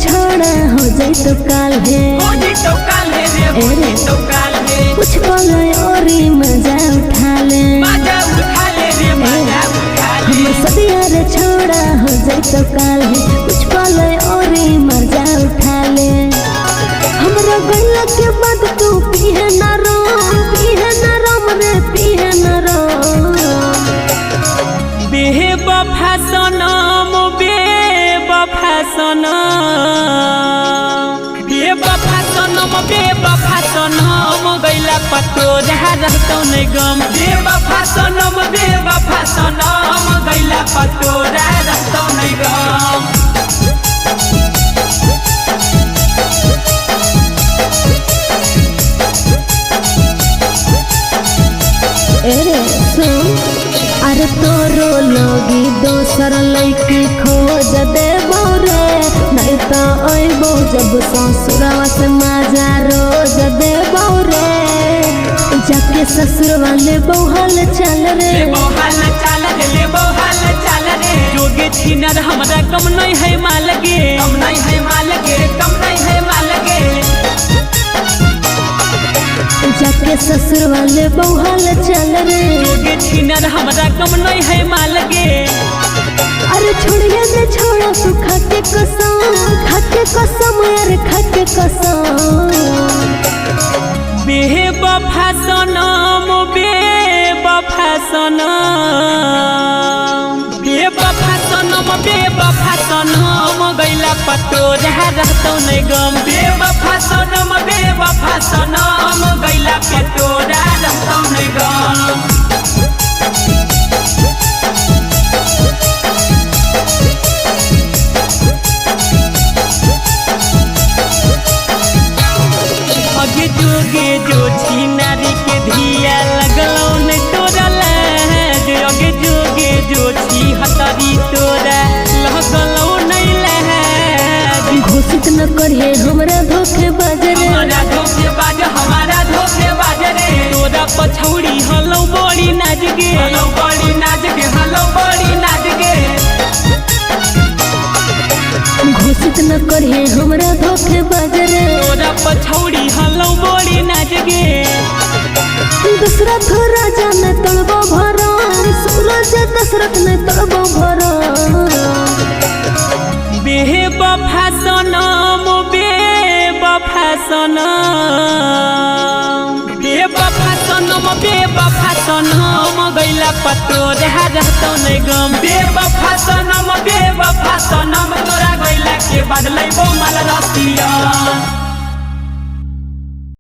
छोड़ा हो जाए तो काल है कुछ बोलो और मजा उठा ले हम सब यार छोड़ा हो जाए तो काल है कुछ बोलो और मजा उठा ले हमरा गला के बाद तू पीहे ना रो रे पीहे ना रो बेवफा सनम बेवफा सनम गैला पतो रहतौ नहीं गम बेवफा सनम गैला पतो रहतौ नहीं गम। अरे तोरो लोगी दोसर लैकी खोज देबो रे नहीं तो अइबो जब ससुरवा से मजा रोज देबो रे जाके ससुर वाले बहुल चल रे जोगे छिनर हमरा कम नहीं है माल गे जाके ससुर वाले बहुल चल रे जोगे छिनर हमरा कम नहीं है माल गे। अरे छोड़िए दे छोड़ा तू खाके कसम यार खाके कसम बेवफा सनम गैला पतो रहतौ नहीं गम बेवफा सनम गैला पतो रहतौ नहीं गम। अगे जोगे जो छिनारी के धिया लगलौ नहीं तोरा लाज अगे जोगे जो छी हतरी तोरा लगलौ नहीं लाज घोषित न करिए हमरा धोखेबाज रे हमारा धोखेबाज रे तोरा पछौड़ी हलौ बड़ी नाज गे घोषित न करिए हमरा धोखेबाज रे तोरा पछौड़ी हलौ बड़ी नाज गे दूसरा थो राजा ने तड़बो भरो सूरज दशरथ ने तड़बो भरो बेवफा सनम गैला पतो रहतौ नहीं गम बेवफा सनम तोरा गैला के बाद लैबो माल रसिया।